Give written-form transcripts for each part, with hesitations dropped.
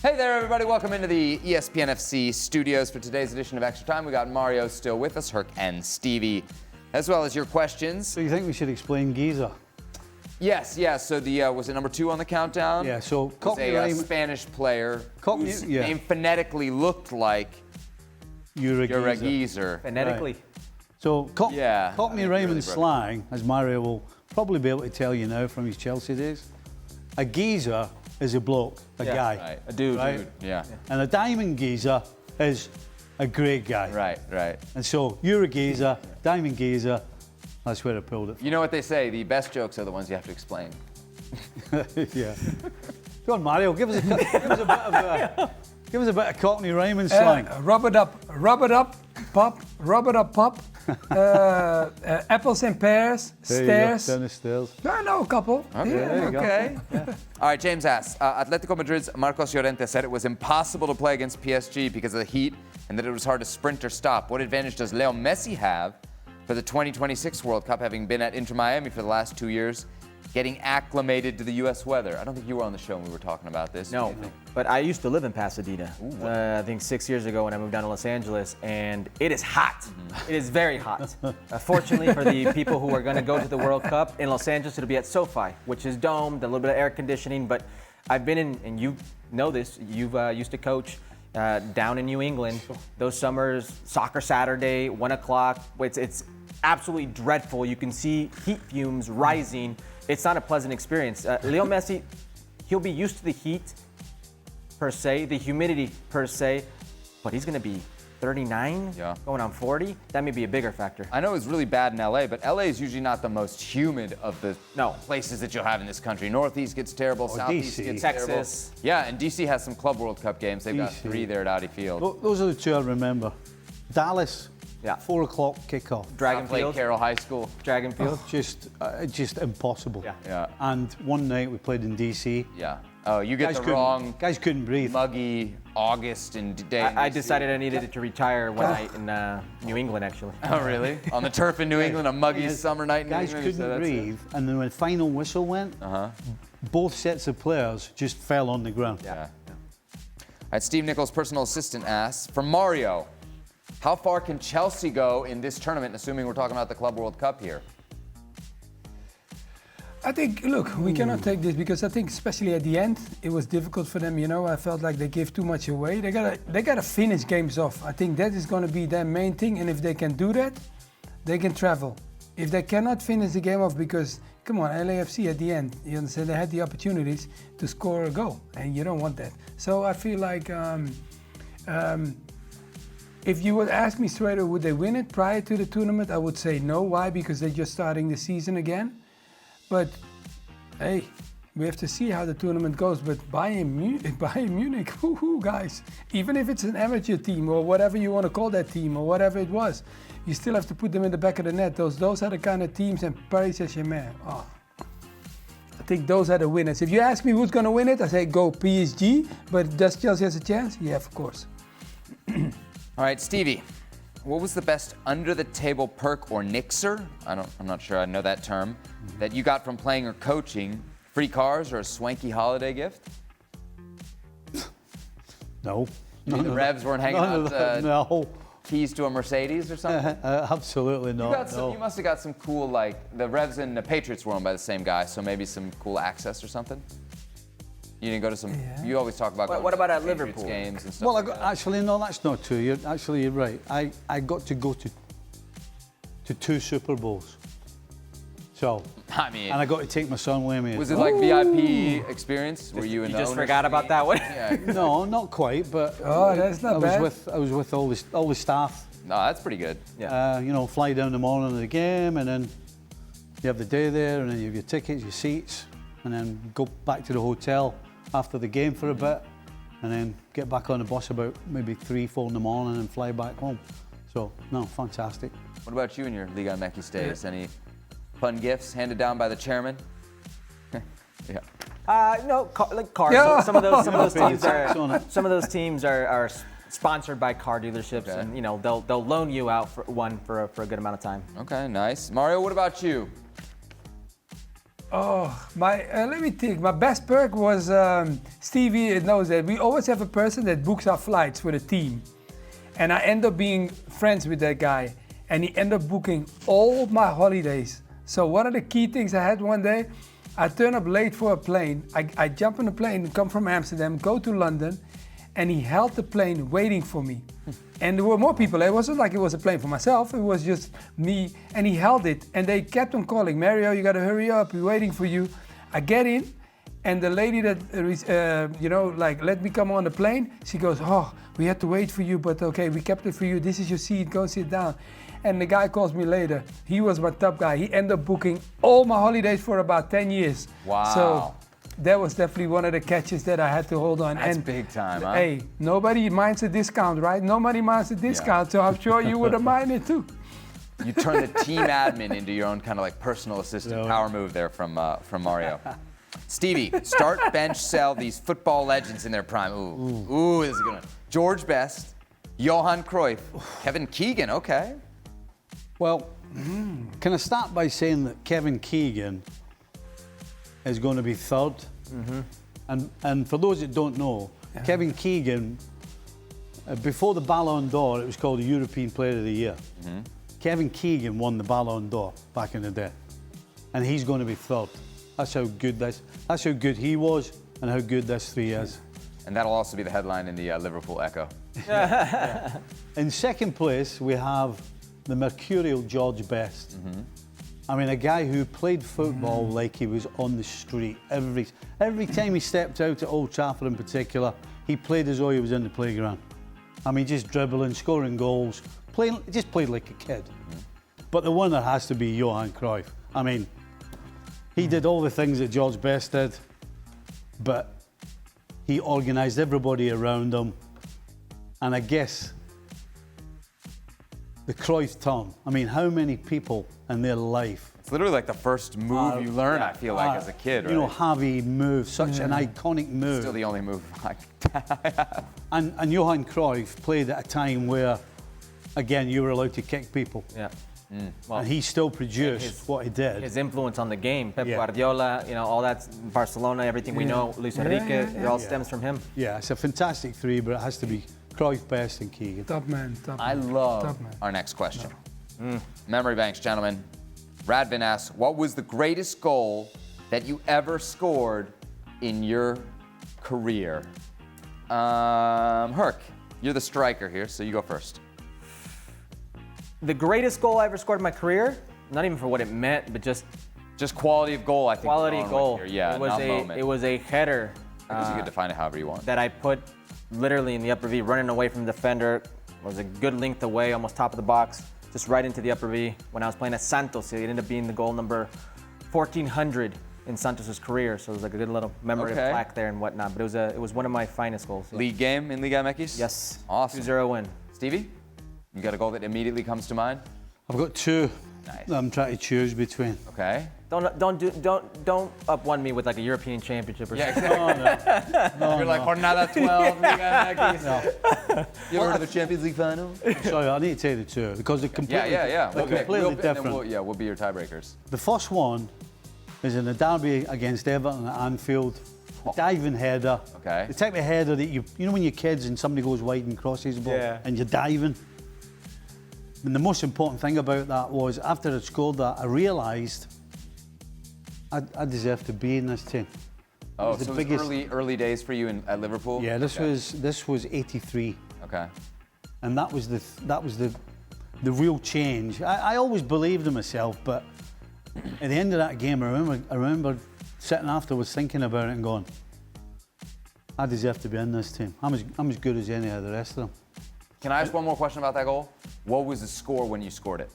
Hey there, everybody. Welcome into the ESPN FC studios for today's edition of Extra Time. We got Mario still with us, Herc and Stevie, as well as your questions. So you think we should explain Giza? Yes. So the was it number 2 on the countdown? Yeah. So Cockney a Spanish player whose name phonetically looked like Uragizer. Phonetically. Right. So Cockney rhyming really slang, as Mario will probably be able to tell you now from his Chelsea days, a geezer is a bloke, a guy. Right. A dude. Right? Yeah. And a diamond geezer is a great guy. Right. And so you're a geezer, diamond geezer, that's where I pulled it from. You know what they say, the best jokes are the ones you have to explain. Yeah. Go on, Mario, give us a bit of Cockney rhyming slang. Rub it up, pop. Apples and pears, stairs. Down the stairs. I know a couple. Okay. All right, James asks, Atletico Madrid's Marcos Llorente said it was impossible to play against PSG because of the heat and that it was hard to sprint or stop. What advantage does Leo Messi have for the 2026 World Cup, having been at Inter Miami for the last 2 years, getting acclimated to the U.S. weather? I don't think you were on the show when we were talking about this. No, but I used to live in Pasadena. I think 6 years ago when I moved down to Los Angeles, and it is hot. It is very hot. Fortunately for the people who are going to go to the World Cup in Los Angeles, it'll be at SoFi, which is domed, a little bit of air conditioning. But I've been in, and you know this, you've used to coach down in New England. Those summers, soccer Saturday, 1 o'clock. It's absolutely dreadful. You can see heat fumes rising. It's not a pleasant experience. Leo Messi, he'll be used to the heat per se, the humidity per se, but he's going to be 39, going on 40. That may be a bigger factor. I know it's really bad in LA, but LA is usually not the most humid of the No. places that you'll have in this country. Northeast gets terrible, Southeast DC. gets Texas. terrible. Yeah, and DC has some Club World Cup games. They've got DC. 3 there at Audi Field. Those are the two I remember. Dallas, Yeah. 4 o'clock kickoff. Dragon Lake Field. Carroll High School. Dragon Field. Just impossible. Yeah. And one night we played in DC. Yeah. Oh, you get the wrong Guys couldn't breathe. muggy August and day. in I DC. decided I needed to retire one night in New England, actually. Oh, really? On the turf in New England, a muggy summer night in New Guys England. couldn't so that's it. breathe, and then when the final whistle went, both sets of players just fell on the ground. Yeah. All right, Steve Nicol's personal assistant asks, for Mario, how far can Chelsea go in this tournament, assuming we're talking about the Club World Cup here? I think, look, we cannot take this because I think, especially at the end, it was difficult for them. You know, I felt like they gave too much away. They gotta finish games off. I think that is going to be their main thing, and if they can do that, they can travel. If they cannot finish the game off, because come on, LAFC at the end, you understand, they had the opportunities to score a goal, and you don't want that. So I feel like if you would ask me straight away, would they win it prior to the tournament? I would say no. Why? Because they're just starting the season again. But hey, we have to see how the tournament goes. But Bayern Munich, whoo, guys, even if it's an amateur team or whatever you want to call that team or whatever it was, you still have to put them in the back of the net. Those are the kind of teams, and Paris Saint-Germain. Oh, I think those are the winners. If you ask me who's going to win it, I say go PSG. But does Chelsea has a chance? Yeah, of course. All right, Stevie, what was the best under-the-table perk or nixer? I'm not sure I know that term, that you got from playing or coaching? Free cars or a swanky holiday gift? No. You mean the Revs weren't hanging out No. keys to a Mercedes or something? Absolutely not. You must have got some cool, like, the Revs and the Patriots were owned by the same guy, so maybe some cool access or something? You didn't go to some. Yeah. You always talk about. What about at Patriots Liverpool games and stuff? Well, like actually, no, that's not true. You're right. I got to go to 2 Super Bowls. So. I mean. And I got to take my son with me. Was it like VIP experience? Were you in? You just forgot about that one. Yeah. No, not quite, but. That's not bad. I was with all the staff. No, that's pretty good. Yeah. Fly down the morning of the game, and then you have the day there, and then you have your tickets, your seats, and then go back to the hotel after the game for a bit, and then get back on the bus about maybe 3-4 in the morning and fly back home. So, no, fantastic. What about you and your Liga MX days? Any fun gifts handed down by the chairman? Yeah. No, like cars. Yeah. Some of those teams are sponsored by car dealerships, Okay. and they'll loan you out for a good amount of time. Okay, nice. Mario, what about you? Let me think. My best perk was Stevie knows that we always have a person that books our flights for the team. And I end up being friends with that guy. And he ended up booking all my holidays. So one of the key things I had one day, I turn up late for a plane. I jump on a plane, come from Amsterdam, go to London, and he held the plane waiting for me. And there were more people. It wasn't like it was a plane for myself. It was just me, and he held it. And they kept on calling, Mario, you got to hurry up. We're waiting for you. I get in, and the lady that, let me come on the plane, she goes, oh, we had to wait for you, but okay, we kept it for you. This is your seat. Go sit down. And the guy calls me later. He was my top guy. He ended up booking all my holidays for about 10 years. Wow. So that was definitely one of the catches that I had to hold on. That's big time, huh? Hey, nobody minds a discount, right? Nobody minds a discount, so I'm sure you would have minded too. You turned the team admin into your own kind of like personal assistant power move there from Mario. Stevie, start, bench, sell these football legends in their prime. Ooh, this is a good one. George Best, Johan Cruyff, Kevin Keegan, okay. Well, can I start by saying that Kevin Keegan is going to be third? And for those that don't know, Kevin Keegan, before the Ballon d'Or, it was called the European Player of the Year. Kevin Keegan won the Ballon d'Or back in the day, and he's going to be third. That's how good he was, and how good this three is. And that'll also be the headline in the Liverpool Echo. In second place, we have the mercurial George Best. I mean, a guy who played football like he was on the street. Every time he stepped out at Old Trafford in particular, he played as though he was in the playground. I mean, just dribbling, scoring goals, just played like a kid. But the winner has to be Johan Cruyff. I mean, he did all the things that George Best did, but he organised everybody around him. And I guess the Cruyff term. I mean, how many people in their life? It's literally like the first move you learn, I feel like, as a kid, right? You know, Javi move, such an iconic move. Still the only move I have. And Johan Cruyff played at a time where, again, you were allowed to kick people. Yeah. Well, and he still produced what he did. His influence on the game, Pep Guardiola, all that, Barcelona, everything we know, Luis Enrique, it all stems from him. Yeah, it's a fantastic three, but it has to be Cruyff, Best, and Keegan. Top man. I love our next question. Memory banks, gentlemen. Radvin asks, what was the greatest goal that you ever scored in your career? Herc, you're the striker here, so you go first. The greatest goal I ever scored in my career, not even for what it meant, but just quality of goal, I think. Quality goal. Yeah, it was a header. I guess you could define it however you want. That I put literally in the upper V, running away from the defender. Was a good length away, almost top of the box, just right into the upper V. When I was playing at Santos, it ended up being the goal number 1400 in Santos' career. So it was like a good little memory plaque there and whatnot. But it was one of my finest goals. Yeah. League game in Liga MX? Yes. Awesome. 2-0 win. Stevie, you got a goal that immediately comes to mind? I've got two. Nice. That I'm trying to choose between. Okay. Don't up one me with like a European championship or something. No, You're like Jornada 12, Liga MX. No. You ever heard of the Champions League final? Sorry, I need to tell you the two because they're completely, Yeah. they're completely different. We'll be your tiebreakers. The first one is in the derby against Everton at Anfield. Diving header. Okay. The type of header that you know when you're kids and somebody goes wide and crosses the ball and you're diving. And the most important thing about that was after I scored that, I realised I deserve to be in this team. Oh, so it was early days for you at Liverpool? Yeah, this was 83. Okay. And that was the real change. I always believed in myself, but at the end of that game, I remember sitting afterwards thinking about it and going, I deserve to be in this team. I'm as good as any of the rest of them. Can I ask one more question about that goal? What was the score when you scored it?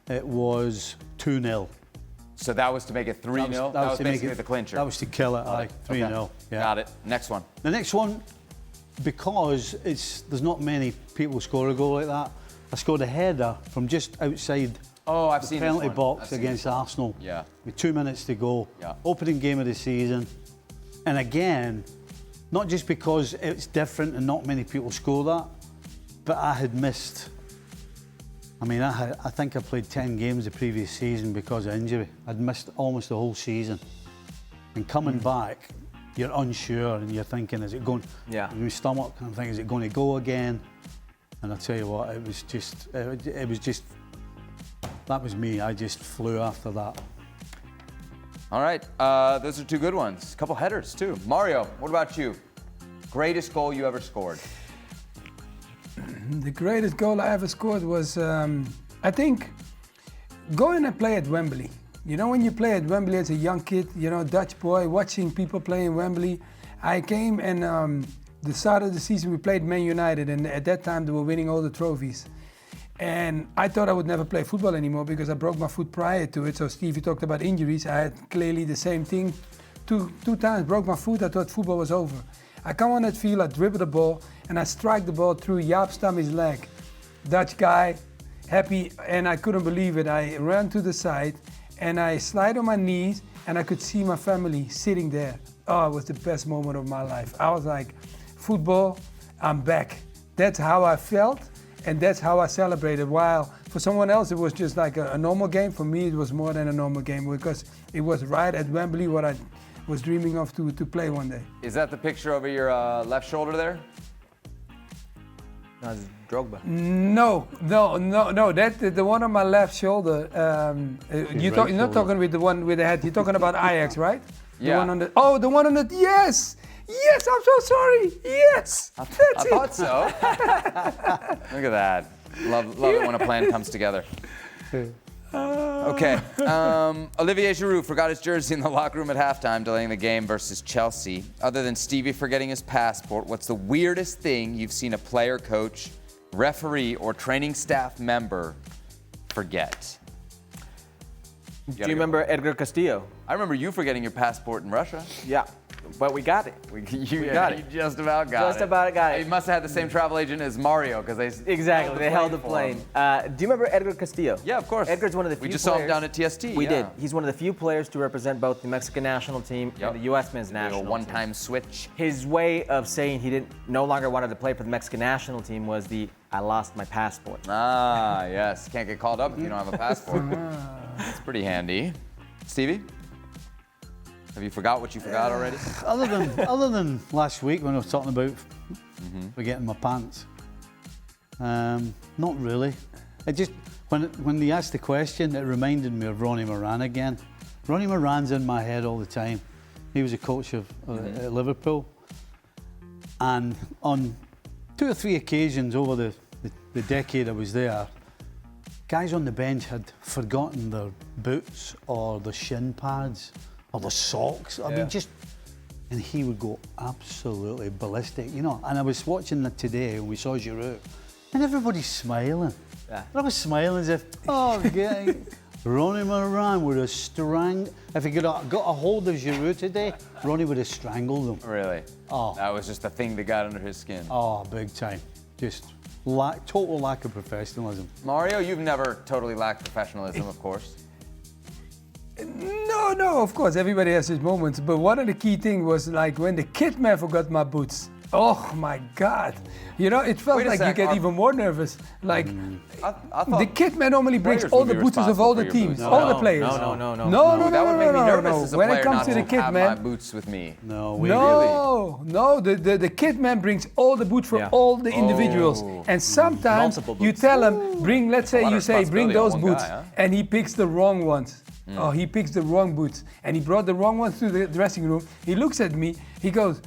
It was 2-0. So that was to make it 3-0? That was basically the clincher. That was to kill it, 3-0. Okay. Yeah. Got it. Next one. The next one, because there's not many people score a goal like that, I scored a header from just outside the penalty box against Arsenal. Yeah. With 2 minutes to go. Yeah. Opening game of the season. And again, not just because it's different and not many people score that, but I had missed I mean, I think I played 10 games the previous season because of injury. I'd missed almost the whole season. And coming back, you're unsure and you're thinking, is it going? Yeah. In your stomach, I'm thinking, is it going to go again? And I tell you what, it was just, that was me. I just flew after that. All right, those are two good ones. A couple headers too. Mario, what about you? Greatest goal you ever scored? The greatest goal I ever scored was, I think, going and play at Wembley. You know, when you play at Wembley as a young kid, you know, Dutch boy, watching people play in Wembley. I came and the start of the season we played Man United, and at that time they were winning all the trophies. And I thought I would never play football anymore because I broke my foot prior to it. So Stevie talked about injuries. I had clearly the same thing. Two times broke my foot. I thought football was over. I come on that field, I dribble the ball, and I strike the ball through Jaap Stammy's leg. Dutch guy, happy, and I couldn't believe it. I ran to the side, and I slide on my knees, and I could see my family sitting there. Oh, it was the best moment of my life. I was like, football, I'm back. That's how I felt, and that's how I celebrated. While for someone else, it was just like a normal game. For me, it was more than a normal game because it was right at Wembley what I was dreaming of to play one day. Is that the picture over your left shoulder there? No, it's Drogba. No. That's the one on my left shoulder. You're not talking with the one with the head. You're talking about Ajax, right? Yeah. The one on the. The one on the. Yes. Yes. I'm so sorry. Yes. I thought so. Look at that. Love it when a plan comes together. Okay. Olivier Giroud forgot his jersey in the locker room at halftime, delaying the game versus Chelsea. Other than Stevie forgetting his passport, what's the weirdest thing you've seen a player, coach, referee, or training staff member forget? Do you remember Edgar Castillo? I remember you forgetting your passport in Russia. Yeah, but we got it. You got it. You just about got it. Just about got it. You must have had the same travel agent as Mario because they Exactly, they held the for plane. him. Do you remember Edgar Castillo? Yeah, of course. Edgar's one of the few We just players. saw him down at TST. We yeah. did. He's one of the few players to represent both the Mexican national team Yep. and the U.S. men's A national team. one-time switch. His way of saying he no longer wanted to play for the Mexican national team was I lost my passport. Ah, yes. Can't get called up if you don't have a passport. That's pretty handy. Stevie? Have you forgot what you forgot already? Other than last week when I was talking about forgetting my pants, not really. It just when they asked the question, it reminded me of Ronnie Moran again. Ronnie Moran's in my head all the time. He was a coach of at Liverpool, and on 2 or 3 occasions over the decade I was there, guys on the bench had forgotten their boots or their shin pads or their socks. I mean, and he would go absolutely ballistic, you know. And I was watching that today and we saw Giroud, and everybody's smiling. Yeah. And I was smiling as if, Ronnie Moran would have if he could have got a hold of Giroud today, Ronnie would have strangled him. Really? Oh. That was just the thing that got under his skin. Oh, big time. Just total lack of professionalism. Mario, you've never totally lacked professionalism, of course. No, of course, everybody has his moments. But one of the key things was like when the kid man forgot my boots. Oh my God. You know, it felt Wait a like you sec, get even more nervous. Like, I thought the kit man normally brings players all would the be boots of responsible all for the your teams, boots. all the players. No. That would make me nervous as a When player it comes not to the kit have man, my boots with me. No, the kit man brings all the boots for all the individuals, and sometimes Multiple you boots. tell him bring. Let's say lot you of say bring responsibility those on one boots, guy, huh? and he picks the wrong ones. Oh, he picks the wrong boots, and he brought the wrong ones to the dressing room. He looks at me. He goes,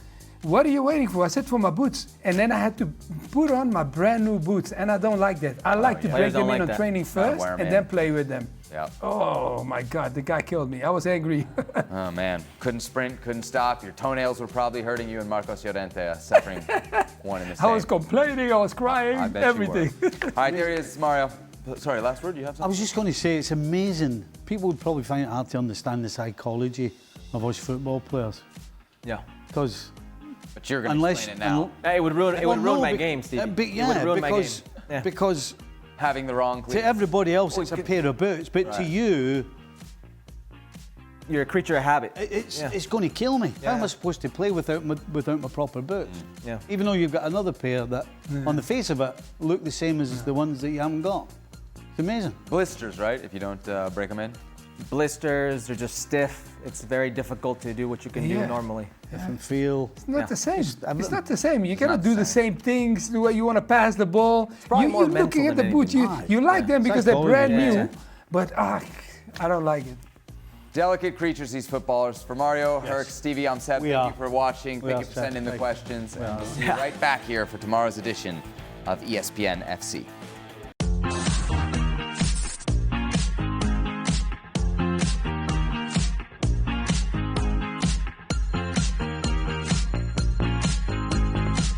"What are you waiting for?" I said, "For my boots." And then I had to put on my brand new boots, and I don't like that. I like to break Players them don't in like on that. training first, wear 'em and in. then play with them. Yeah. Oh my God, the guy killed me. I was angry. Oh man, couldn't sprint, couldn't stop. Your toenails were probably hurting you, and Marcos Llorente suffering one in the same. I was complaining, I was crying, I bet everything. You were. All right, there he is, Mario. Sorry, last word. You have I something? was just going to say, it's amazing. People would probably find it hard to understand the psychology of us football players. Yeah. Because But you're going to explain it now. It would ruin my game, Stevie. But It would yeah, ruin my because, game. Yeah. because Having the wrong cleats. to everybody else it's a pair of boots, but to you, You're a creature of habit. it's going to kill me. How am I supposed to play without my proper boots? Yeah. Even though you've got another pair that, on the face of it, look the same as the ones that you haven't got. It's amazing. Blisters, right? If you don't break them in. Blisters, they're just stiff. It's very difficult to do what you can do Yeah. normally. Different feel. It's not the same. I'm It's not- not the same. You cannot not do the the same things. The way you want to pass the ball. probably more You're looking mental at the than boots. You, anything. you like them because they're Psychology. brand new, Yeah. but I don't like it. Delicate creatures, these footballers. For Mario, Herc, Stevie, I'm Seb. We Thank are. you for watching. We Thank are, you for Seb. sending the Thank you. questions. We And are. we'll see you right back here for tomorrow's edition of ESPN FC.